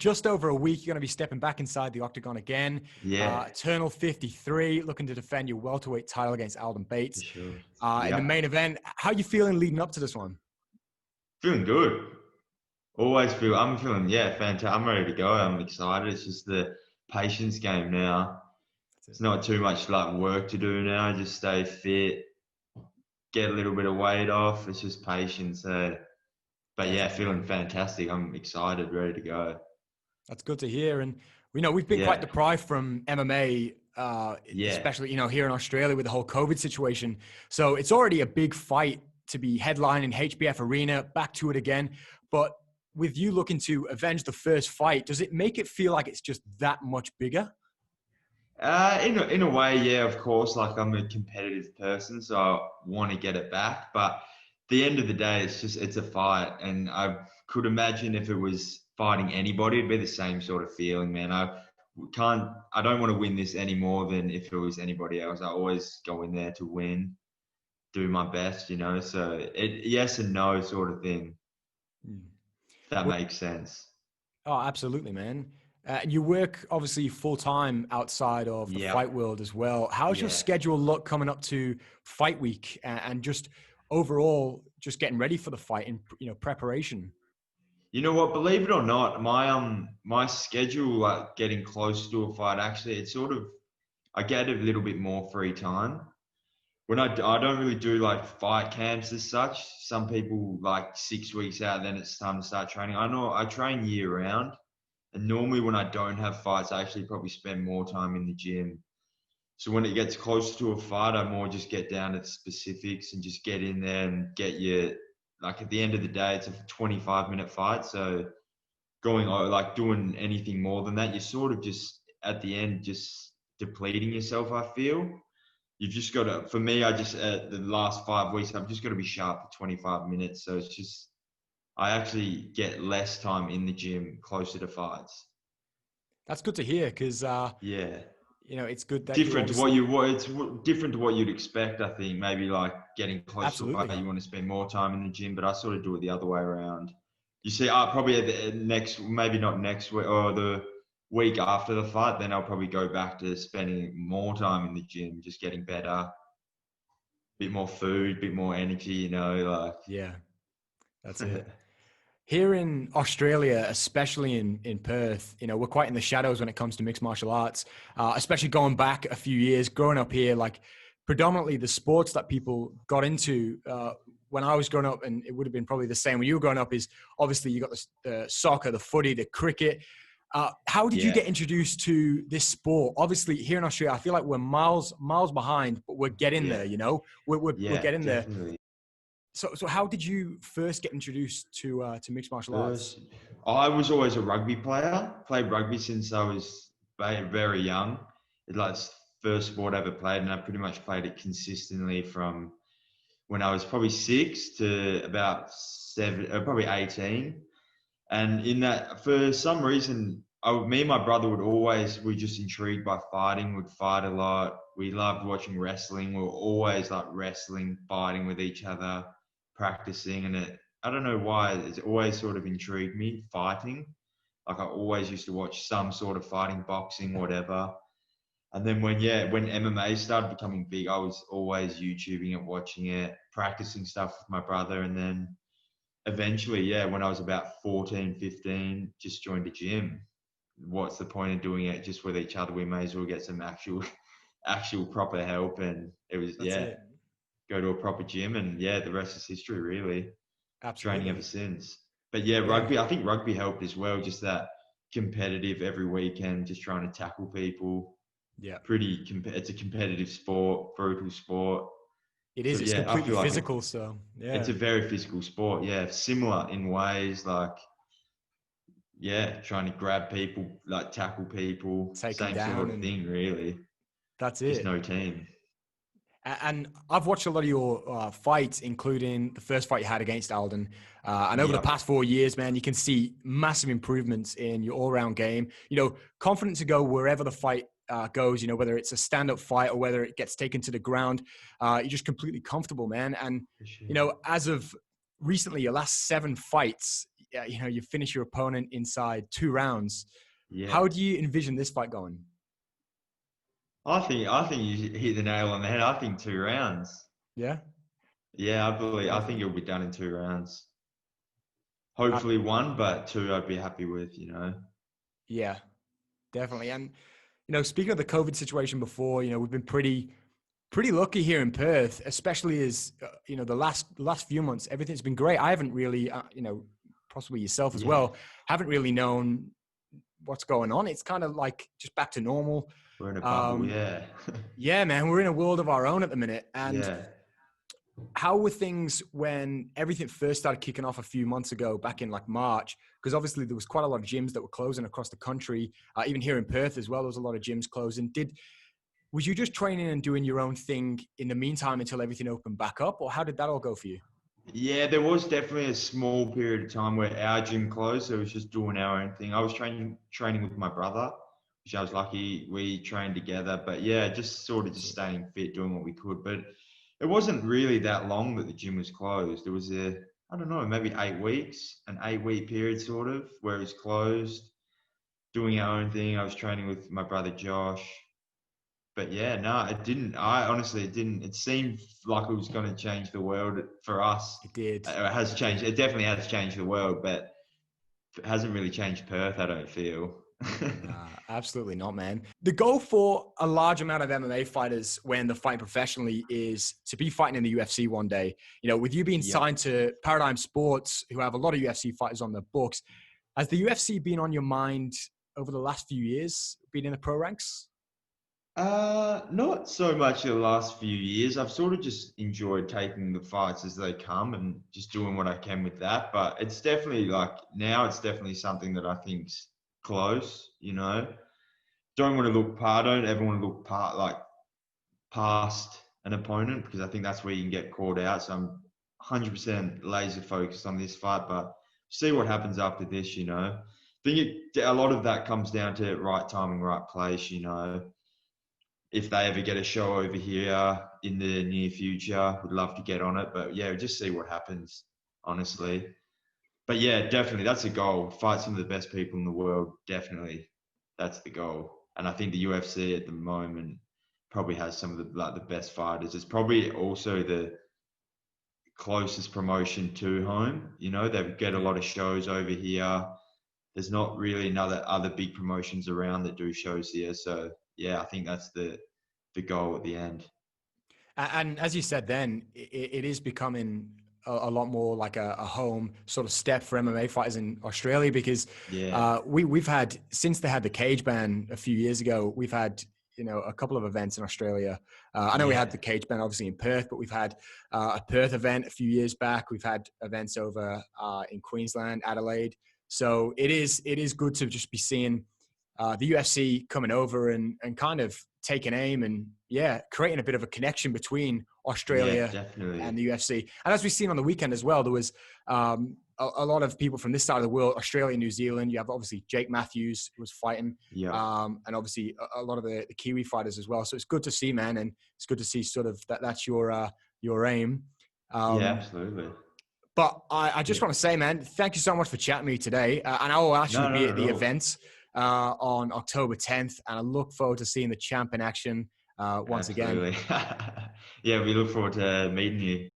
just over a week, you're going to be stepping back inside the octagon again. Yeah. Eternal 53, looking to defend your welterweight title against Alden Bates. For sure. In the main event. How are you feeling leading up to this one? Feeling good. I'm feeling, fantastic. I'm ready to go. I'm excited. It's just the patience game now. It's not too much like work to do now. Just stay fit, get a little bit of weight off. It's just patience. But yeah, feeling fantastic. I'm excited, ready to go. That's good to hear. And we've been quite deprived from MMA, especially, here in Australia with the whole COVID situation. So it's already a big fight to be headlining HBF Arena, back to it again. But with you looking to avenge the first fight, does it make it feel like it's just that much bigger? In a way, yeah, of course. Like, I'm a competitive person, so I want to get it back. But at the end of the day, it's a fight. And I could imagine if it was fighting anybody, it'd be the same sort of feeling, man. I don't want to win this any more than if it was anybody else. I always go in there to win, do my best, so yes and no sort of thing. That makes sense. Oh, absolutely, man. You work obviously full-time outside of the fight world as well. How's your schedule look coming up to fight week and just overall just getting ready for the fight and, preparation? You know what, believe it or not, my schedule, like getting close to a fight, actually, it's sort of, I get a little bit more free time. When I don't really do like fight camps as such. Some people like 6 weeks out, then it's time to start training. I know I train year round. And normally when I don't have fights, I actually probably spend more time in the gym. So when it gets closer to a fight, I more just get down to the specifics and just get in there and get your, like at the end of the day, it's a 25-minute fight. So doing anything more than that, you're sort of just at the end, just depleting yourself, I feel. You've just got to, for me, the last 5 weeks, I've just got to be sharp for 25 minutes. So it's just, I actually get less time in the gym closer to fights. That's good to hear because, it's good that it's different to what you'd expect, I think. Maybe like getting close to a fight, you want to spend more time in the gym, but I sort of do it the other way around. You see, probably maybe not next week or the week after the fight, then I'll probably go back to spending more time in the gym, just getting better, bit more food, bit more energy, Yeah, that's it. Here in Australia, especially in Perth, we're quite in the shadows when it comes to mixed martial arts, especially going back a few years, growing up here, like predominantly the sports that people got into when I was growing up, and it would have been probably the same when you were growing up, is obviously you got the soccer, the footy, the cricket. How did you get introduced to this sport? Obviously, here in Australia, I feel like we're miles behind, but we're getting there, We're getting definitely there. So how did you first get introduced to mixed martial arts? I was always a rugby player. Played rugby since I was very young. It's like the first sport I ever played, and I pretty much played it consistently from when I was probably 6 to about 7, probably 18. And in that, for some reason, me and my brother we just intrigued by fighting, would fight a lot. We loved watching wrestling. We were always like wrestling, fighting with each other, practicing. And I don't know why, it's always sort of intrigued me, fighting. Like I always used to watch some sort of fighting, boxing, whatever. And then when MMA started becoming big, I was always YouTubing it, watching it, practicing stuff with my brother. And then eventually, when I was about 14, 15, just joined a gym. What's the point of doing it just with each other? We may as well get some actual proper help. And it was, go to a proper gym, and the rest is history, really. Absolutely. Training ever since. But rugby, I think rugby helped as well. Just that competitive every weekend, just trying to tackle people. Yeah. It's a competitive sport, brutal sport. It is. So, it's completely physical. It's a very physical sport. Yeah. Similar in ways, like, trying to grab people, like tackle people, take same them down sort of thing, really. That's it. Just no team. And I've watched a lot of your fights, including the first fight you had against Alden. And over the past 4 years, man, you can see massive improvements in your all-round game. Confident to go wherever the fight goes, whether it's a stand-up fight or whether it gets taken to the ground. You're just completely comfortable, man. And, as of recently, your last 7 fights, you finish your opponent inside 2 rounds. Yeah. How do you envision this fight going? I think you hit the nail on the head. I think 2 rounds. Yeah, Yeah, I think perfect. it'll be done in 2 rounds. Hopefully one, but two I'd be happy with, Yeah, definitely. And speaking of the COVID situation before, we've been pretty lucky here in Perth, especially as the last few months, everything's been great. I haven't really, possibly yourself as Yeah. well, haven't really known what's going on. It's kind of like just back to normal. We're in a bubble, Um, yeah. yeah, man, we're in a world of our own at the minute. And Yeah. how were things when everything first started kicking off a few months ago, back in like March? Because obviously there was quite a lot of gyms that were closing across the country, even here in Perth as well. There was a lot of gyms closing. Was you just training and doing your own thing in the meantime until everything opened back up, or how did that all go for you? Yeah, there was definitely a small period of time where our gym closed, so it was just doing our own thing. I was training with my brother, which I was lucky we trained together. But yeah, just sort of just staying fit, doing what we could. But it wasn't really that long that the gym was closed. It was I don't know, maybe 8 weeks, an 8 week period sort of, where it was closed, doing our own thing. I was training with my brother Josh. But yeah, no, it didn't. I honestly, it didn't. It seemed like it was going to change the world for us. It did. It has changed. It definitely has changed the world, but it hasn't really changed Perth, I don't feel. Nah, absolutely not, man. The goal for a large amount of MMA fighters when they're fighting professionally is to be fighting in the UFC one day. With you being Yep. signed to Paradigm Sports, who have a lot of UFC fighters on their books, has the UFC been on your mind over the last few years, being in the pro ranks? Not so much the last few years. I've sort of just enjoyed taking the fights as they come and just doing what I can with that. But it's definitely like now it's definitely something that I think's close. Don't want to look part, don't ever want to look part like past an opponent because I think that's where you can get caught out. So I'm 100% laser focused on this fight, but see what happens after this. I think a lot of that comes down to right timing, right place. If they ever get a show over here in the near future, would love to get on it. But yeah, just see what happens, honestly. But yeah, definitely, that's a goal. Fight some of the best people in the world. Definitely, that's the goal. And I think the UFC at the moment probably has some of the best fighters. It's probably also the closest promotion to home. They get a lot of shows over here. There's not really other big promotions around that do shows here. So yeah, I think that's the goal at the end. And as you said, then it is becoming a lot more like a home sort of step for MMA fighters in Australia because Yeah, we've had, since they had the cage ban a few years ago, we've had a couple of events in Australia. I know we had yeah, the cage ban obviously in Perth, but we've had a Perth event a few years back. We've had events over in Queensland, Adelaide. So it is good to just be seeing the UFC coming over and kind of taking aim and creating a bit of a connection between yeah, Australia and definitely. the UFC. And as we've seen on the weekend as well, there was a lot of people from this side of the world, Australia, New Zealand. You have obviously Jake Matthews who was fighting, Yeah, and obviously a lot of the Kiwi fighters as well. So it's good to see, man, and it's good to see sort of that's your aim. yeah, Um, absolutely. but I Yeah. just want to say, man, thank you so much for chatting with me today. And I will actually No, be not at at the all. event on October 10th. And I look forward to seeing the champ in action once again. Absolutely. Yeah, we look forward to meeting you.